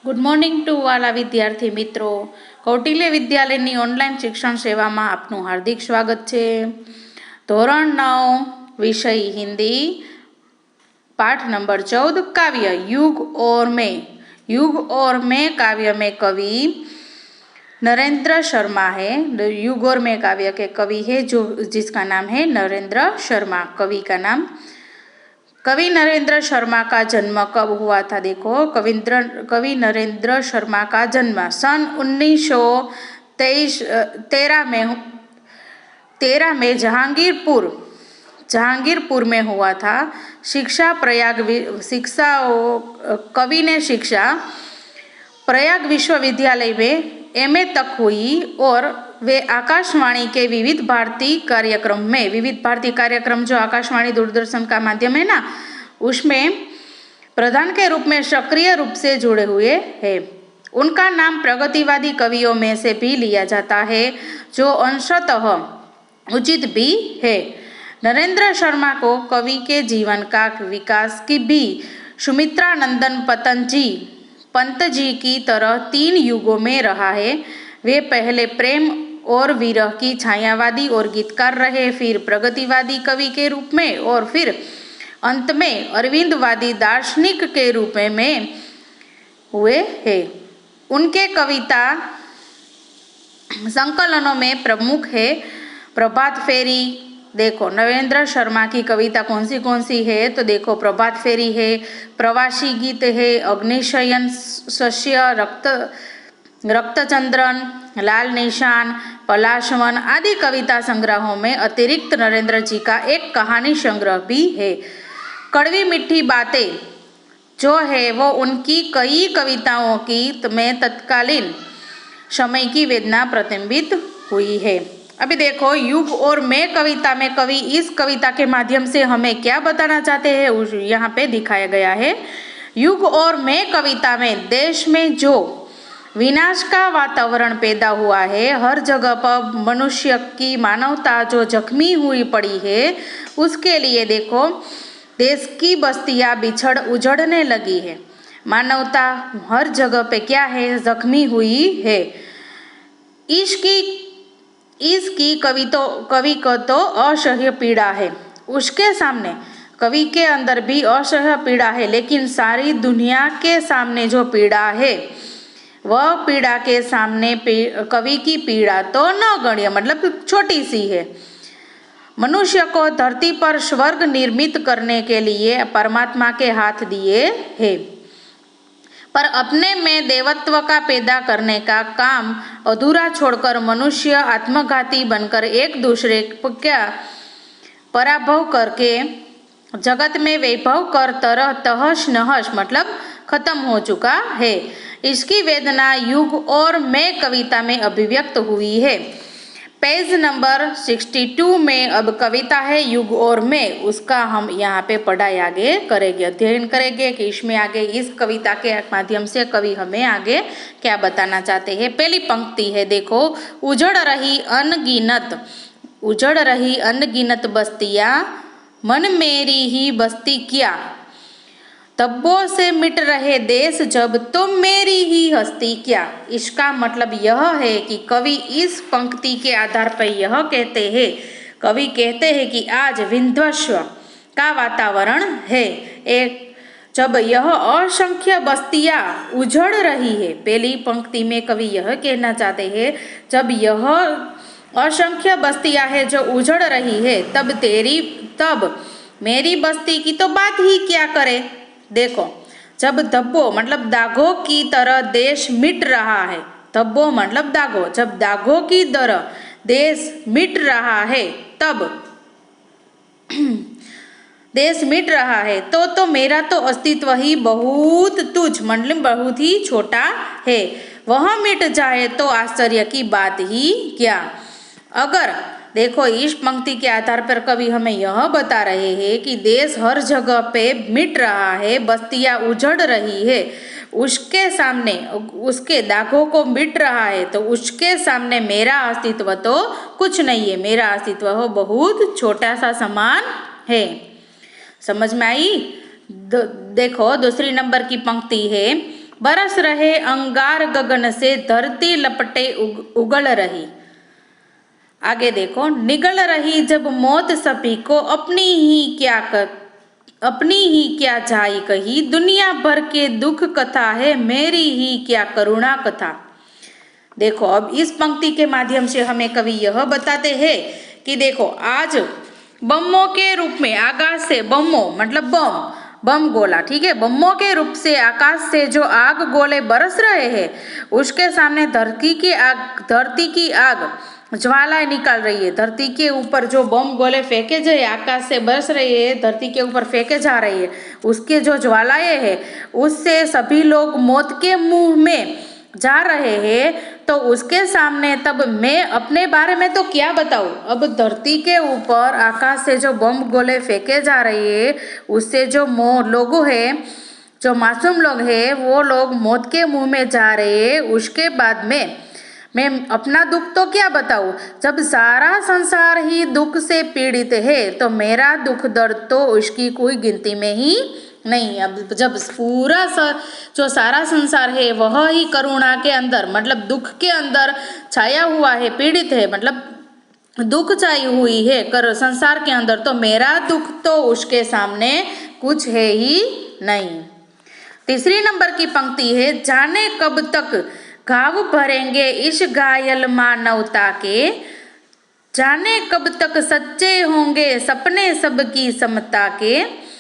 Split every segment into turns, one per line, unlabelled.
Good morning to વાલા વિદ્યાર્થી મિત્રો. કૌટિલ્ય વિદ્યાલયની ઓનલાઈન શિક્ષણ સેવામાં આપનું હાર્દિક સ્વાગત છે. ધોરણ 9 વિષય હિન્દી, पाठ नंबर 14 काव्य युग और मैं. युग और मैं काव्य में कवि नरेंद्र शर्मा है. युग और मैं काव्य के कवि है जो जिसका नाम है नरेंद्र शर्मा. कवि का नाम कवि नरेंद्र शर्मा का जन्म कब हुआ था? देखो, कवि नरेंद्र शर्मा का जन्म सन 1913 में जहांगीरपुर में हुआ था. कवि ने शिक्षा प्रयाग विश्वविद्यालय में MA तक हुई और वे आकाशवाणी के विविध भारती कार्यक्रम जो आकाशवाणी दूरदर्शन का माध्यम है ना, उसमें प्रधान के रूप में सक्रिय रूप से जुड़े हुए हैं. उनका नाम प्रगतिवादी कवियों में से भी लिया जाता है, जो अंशतः उचित भी है. नरेंद्र शर्मा को कवि के जीवन का विकास की भी सुमित्रा नंदन पंत जी की तरह 3 युगों में रहा है. वे पहले प्रेम और विरह की छायावादी और गीतकार रहे, फिर प्रगतिवादी कवि के रूप में और फिर अंत में अरविंदवादी दार्शनिक के रूप में हुए हैं. उनके कविता संकलनों में प्रमुख है प्रभात फेरी. देखो, नरेंद्र शर्मा की कविता कौन सी है? तो देखो, प्रभात फेरी है, प्रवासी गीत है, अग्निशयन सस्य, रक्तचंद्रन, लाल निशान, पलाशवन आदि कविता संग्रहों में अतिरिक्त नरेंद्र जी का एक कहानी संग्रह भी है. कड़वी मीठी बातें जो है वो उनकी कई कविताओं की में तत्कालीन समय की वेदना प्रतिबिंबित हुई है. अभी देखो, युग और मैं कविता में कवि इस कविता के माध्यम से हमें क्या बताना चाहते हैं, यहाँ पे दिखाया गया है. युग और मैं कविता में देश में जो विनाश का वातावरण पैदा हुआ है, हर जगह पर मनुष्य की मानवता जो जख्मी हुई पड़ी है, उसके लिए देखो देश की बस्तियां उजड़ने लगी है. मानवता हर जगह पे क्या है? जख्मी हुई है. इसकी कवि को तो असह्य पीड़ा है. उसके सामने कवि के अंदर भी असह्य पीड़ा है, लेकिन सारी दुनिया के सामने जो पीड़ा है वह पीड़ा के सामने कवि की पीड़ा तो नगण्य, मतलब छोटी सी है. मनुष्य को धरती पर स्वर्ग निर्मित करने के लिए परमात्मा के हाथ दिए हैं, पर अपने में देवत्व का पैदा करने का काम अधूरा छोड़कर मनुष्य आत्मघाती बनकर एक दूसरे का पराभव करके जगत में वैभव कर तरह तहस नहस मतलब खत्म हो चुका है. इसकी वेदना युग और मैं कविता में अभिव्यक्त हुई है. पेज नंबर 62 में अब कविता है युग और मैं. उसका हम यहाँ पे पढ़ाई आगे करेंगे, अध्ययन करेंगे कि इसमें आगे इस कविता के माध्यम से कवि हमें आगे क्या बताना चाहते हैं. पहली पंक्ति है, देखो, उजड़ रही अनगिनत बस्तियाँ, मन मेरी ही बस्ती क्या, तब्बों से मिट रहे देश जब तुम मेरी ही हस्ती क्या. इसका मतलब यह है कि कवि इस पंक्ति के आधार पर यह कहते हैं कि आज विध्वंस का वातावरण है. जब यह असंख्य बस्तियां उजड़ रही है, पहली पंक्ति में कवि यह कहना चाहते हैं, जब यह असंख्य बस्तियां है जो उजड़ रही है, तब मेरी बस्ती की तो बात ही क्या करे. देखो, जब धब्बों मतलब दागों की तरह देश मिट रहा है, धब्बों मतलब दागों, जब दागों की तरह देश मिट रहा है तो मेरा तो अस्तित्व ही बहुत तुच्छ मतलब बहुत ही छोटा है. वह मिट जाए तो आश्चर्य की बात ही क्या. अगर देखो, इस पंक्ति के आधार पर कवि हमें यह बता रहे हैं कि देश हर जगह पे मिट रहा है, बस्तियां उजड़ रही है, उसके सामने उसके दागों को मिट रहा है, तो उसके सामने मेरा अस्तित्व तो कुछ नहीं है, मेरा अस्तित्व हो बहुत छोटा सा समान है. समझ में आई? देखो, दूसरी नंबर की पंक्ति है, बरस रहे अंगार गगन से, धरती लपटे उगल रही। आगे देखो, निगल रही जब मौत सभी को, अपनी ही क्या जाई कही, दुनिया भर के दुख कथा है, मेरी ही क्या करुणा कथा। देखो, अब इस पंक्ति के माध्यम से हमें कवि यह बताते हैं कि देखो, आज बमों के रूप में आकाश से, बमों मतलब बम गोला, ठीक है, बमों के रूप से आकाश से जो आग गोले बरस रहे हैं, उसके सामने धरती की आग ज्वालाएं निकाल रही है। धरती के ऊपर जो बम गोले फेंके जाए, आकाश से बरस रहे हैं, धरती के ऊपर फेंके जा रही है, उसके जो ज्वालाएं हैं, उससे सभी लोग मौत के मुंह में जा रहे हैं। तो उसके सामने तब मैं अपने बारे में तो क्या बताऊं। अब धरती के ऊपर आकाश से जो बम गोले फेंके जा रहे हैं, उससे जो लोग हैं, जो मासूम लोग हैं, वो लोग मौत के मुंह में जा रहे हैं। उसके बाद में मैं अपना दुख तो क्या बताऊं। जब सारा संसार ही दुख से पीड़ित है, तो मेरा दुख दर्द तो उसकी कोई गिनती में ही नहीं। अब जब पूरा जो सारा संसार है वह ही करुणा के अंदर, मतलब दुख के अंदर छाया हुआ है, पीड़ित है, मतलब दुख छाई हुई है कर संसार के अंदर, तो मेरा दुख तो उसके सामने कुछ है ही नहीं। तीसरी नंबर की पंक्ति है, जाने कब तक घाव भरेंगे इस घायल मानवता के, जाने कब तक सच्चे होंगे सपने सबकी समता के,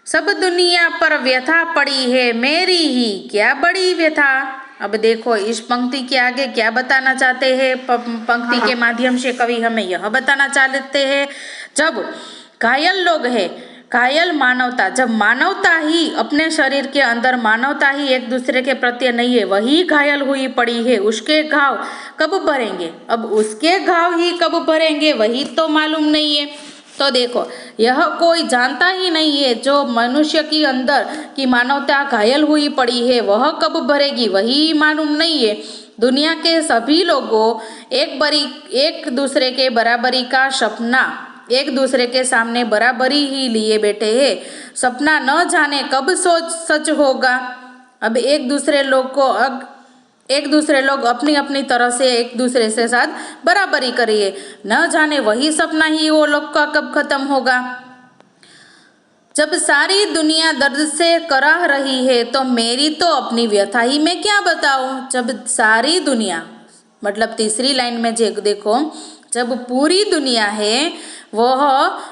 सब दुनिया पर व्यथा पड़ी है, मेरी ही क्या बड़ी व्यथा। अब देखो, इस पंक्ति के आगे क्या बताना चाहते हैं। पंक्ति के माध्यम से कवि हमें यह बताना चाहते हैं, जब घायल लोग हैं, घायल मानवता, जब मानवता ही अपने शरीर के अंदर, मानवता ही एक दूसरे के प्रति नहीं है, वही घायल हुई पड़ी है, उसके घाव कब भरेंगे। अब उसके घाव ही कब भरेंगे वही तो मालूम नहीं है। तो देखो, यह कोई जानता ही नहीं है, जो मनुष्य के अंदर की मानवता घायल हुई पड़ी है, वह कब भरेगी वही मालूम नहीं है। दुनिया के सभी लोगों एक दूसरे के बराबरी का सपना, एक दूसरे के सामने बराबरी ही लिए बैठे हैं। सपना न जाने कब सच होगा। अब एक दूसरे लोग अपनी अपनी तरह से एक दूसरे से साथ बराबरी करिए, न जाने वही सपना ही वो लोग का कब खत्म होगा। जब सारी दुनिया दर्द से कराह रही है, तो मेरी तो अपनी व्यथा ही मैं क्या बताऊं। जब सारी दुनिया, मतलब तीसरी लाइन में देखो, जब पूरी दुनिया है वह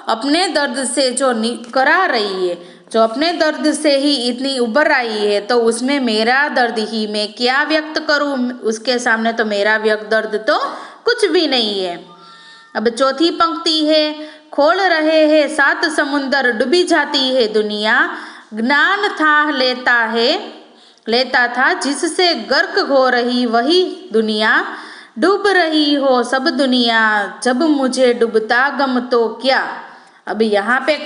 अपने दर्द से जो करा रही है, जो अपने दर्द से ही इतनी उबर आई है, तो उसमें मेरा दर्द ही मैं क्या व्यक्त करूं। उसके सामने तो मेरा व्यक्त दर्द तो कुछ भी नहीं है। अब चौथी पंक्ति है, खोल रहे हैं 7 समुंदर, डूबी जाती है दुनिया, ज्ञान था लेता था जिससे गर्क हो रही वही दुनिया, डूब रही हो सब दुनिया, जब मुझे डूबता गम तो क्या। अब यहाँ पे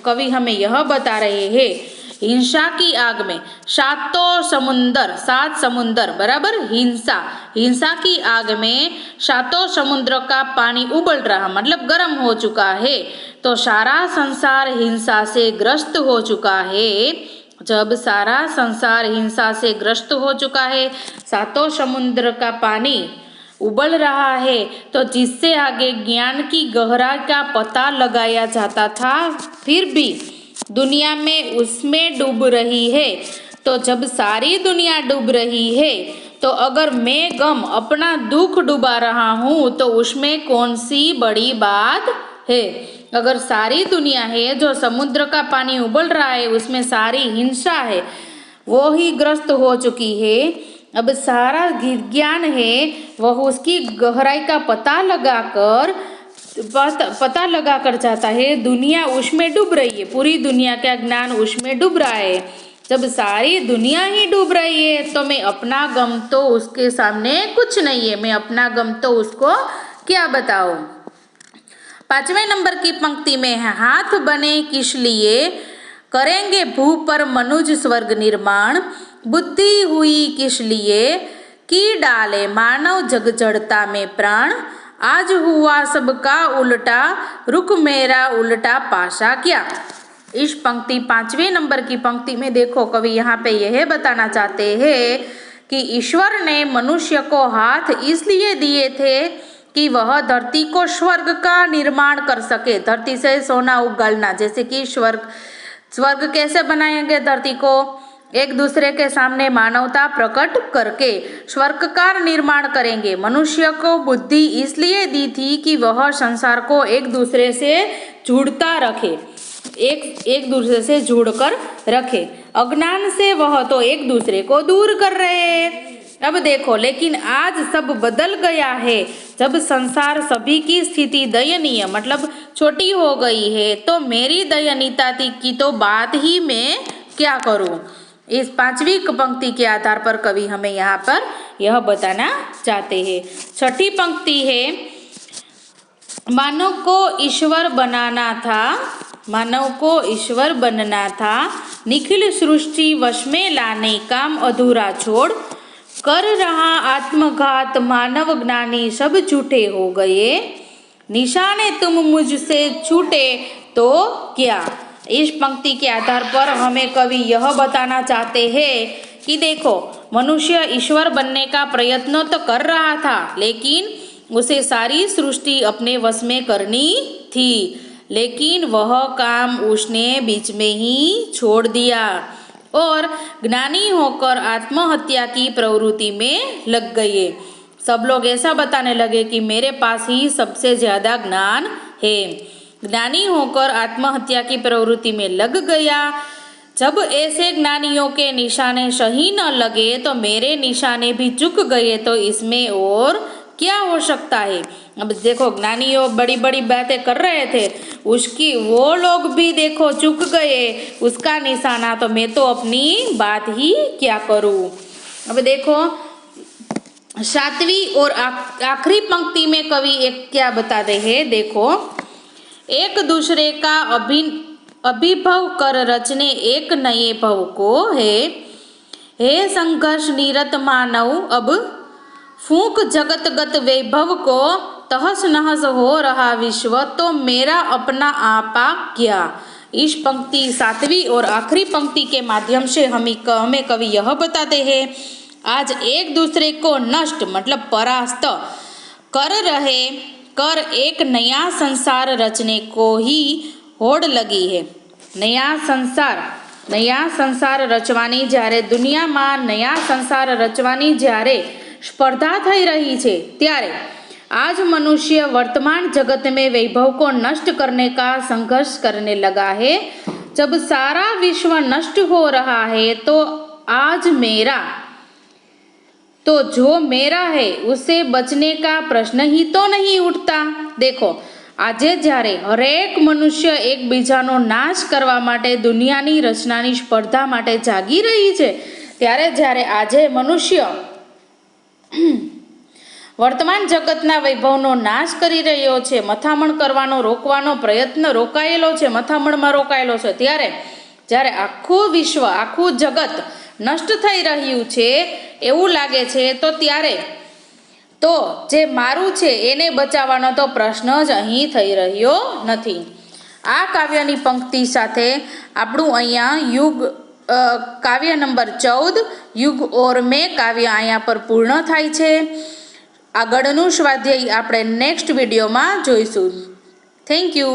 कवि हमें यह बता रहे हैं, हिंसा की आग में 7 समुंदर बराबर हिंसा की आग में 7 समुद्र का पानी उबल रहा, मतलब गर्म हो चुका है। तो सारा संसार हिंसा से ग्रस्त हो चुका है। जब सारा संसार हिंसा से ग्रस्त हो चुका है, 7 समुद्र का पानी उबल रहा है, तो जिससे आगे ज्ञान की गहराई का पता लगाया जाता था, फिर भी दुनिया में उसमें डूब रही है। तो जब सारी दुनिया डूब रही है, तो अगर मैं गम अपना दुख डुबा रहा हूँ, तो उसमें कौन सी बड़ी बात है। अगर सारी दुनिया है, जो समुद्र का पानी उबल रहा है, उसमें सारी हिंसा है, वो ही ग्रस्त हो चुकी है। अब सारा ज्ञान है, वह उसकी गहराई का पता लगाकर जाता है, दुनिया उसमें डूब रही है, पूरी दुनिया का ज्ञान उसमें डूब रहा है। जब सारी दुनिया ही डूब रही है, तो मैं अपना गम तो उसके सामने कुछ नहीं है, मैं अपना गम तो उसको क्या बताऊं। 5वें नंबर की पंक्ति में है, हाथ बने किस लिए, करेंगे भू पर मनुज स्वर्ग निर्माण, बुद्धि हुई किस लिए, की डाले मानव जग जड़ता में प्राण, आज हुआ सबका उल्टा, रुक मेरा उल्टा पाशा क्या। इस पंक्ति 5वें नंबर की पंक्ति में देखो कवि यहाँ पे यह बताना चाहते हैं कि ईश्वर ने मनुष्य को हाथ इसलिए दिए थे कि वह धरती को स्वर्ग का निर्माण कर सके, धरती से सोना उगालना, जैसे कि स्वर्ग कैसे बनाएंगे, धरती को एक दूसरे के सामने मानवता प्रकट करके स्वर्ग का निर्माण करेंगे। मनुष्य को बुद्धि इसलिए दी थी कि वह संसार को एक दूसरे से जुड़ता रखे, एक दूसरे से जुड़कर रखे। अज्ञान से वह तो एक दूसरे को दूर कर रहे हैं। अब देखो, लेकिन आज सब बदल गया है। जब संसार सभी की स्थिति दयनीय मतलब छोटी हो गई है, तो मेरी दयनीयता की तो बात ही मैं क्या करूं। इस 5वीं पंक्ति के आधार पर कवि हमें यहाँ पर यह बताना चाहते हैं। 6ठी पंक्ति है, मानव को ईश्वर बनाना था, मानव को ईश्वर बनना था, निखिल सृष्टि वश में लाने काम अधूरा छोड़, कर रहा आत्मघात मानव ज्ञानी सब झूठे हो गए, निशाने तुम मुझसे छूटे तो क्या। इस पंक्ति के आधार पर हमें कवि यह बताना चाहते हैं कि देखो, मनुष्य ईश्वर बनने का प्रयत्न तो कर रहा था, लेकिन उसे सारी सृष्टि अपने वश में करनी थी, लेकिन वह काम उसने बीच में ही छोड़ दिया और ज्ञानी होकर आत्महत्या की प्रवृत्ति में लग गए। सब लोग ऐसा बताने लगे कि मेरे पास ही सबसे ज्यादा ज्ञान है। ज्ञानी होकर आत्महत्या की प्रवृत्ति में लग गया। जब ऐसे ज्ञानियों के निशाने सही न लगे तो मेरे निशाने भी चूक गए, तो इसमें और क्या हो सकता है। अब देखो, ज्ञानियों बड़ी बड़ी बातें कर रहे थे, उसकी वो लोग भी देखो चूक गए उसका निशाना, तो मैं तो अपनी बात ही क्या करूं। अब देखो 7वीं और आखिरी पंक्ति में कवि एक क्या बताते हैं, देखो, एक दूसरे का अभिभव कर रचने एक नए भव को है संघर्ष निरत मानव, अब फूंक जगतगत वैभव को, तहस नहस हो रहा विश्व, तो मेरा अपना आपा क्या। इस पंक्ति 7वीं और आखिरी पंक्ति के माध्यम से हमें कवि यह बताते हैं, आज एक दूसरे को नष्ट मतलब परास्त कर एक नया संसार रचने को ही होड़ लगी है। नया संसार रचवानी જ્યારે દુનિયામાં નયા સંસાર રચવાની જ્યારે સ્પર્ધા થઈ રહી છે, ત્યારે आज मनुष्य वर्तमान जगत में वैभव को नष्ट करने का संघर्ष करने लगा है। जब सारा विश्व नष्ट हो रहा है, तो आज जो मेरा है उसे बचने का प्रश्न ही तो नहीं उठता। देखो, આજે જ્યારે હરેક મનુષ્ય એકબીજાનો નાશ કરવા માટે દુનિયાની રચનાની સ્પર્ધા માટે જાગી રહી છે, ત્યારે જ્યારે આજે મનુષ્ય વર્તમાન જગતના વૈભવનો નાશ કરી રહ્યો છે, મથામણ કરવાનો રોકવાનો પ્રયત્ન રોકાયેલો છે, મથામણમાં રોકાયેલો છે, ત્યારે જ્યારે આખું વિશ્વ આખું જગત નષ્ટ થઈ રહ્યું છે એવું લાગે છે, તો ત્યારે તો જે મારું છે એને બચાવવાનો તો પ્રશ્ન જ અહીં થઈ રહ્યો નથી। આ કાવ્યની પંક્તિ સાથે આપણું અહીંયા કાવ્ય નંબર 14 યુગ ઓર મેં કાવ્ય અહીંયા પર પૂર્ણ થાય છે। આગળનું સ્વાધ્યાય આપણે નેક્સ્ટ વિડીયોમાં જોઈશું। Thank you.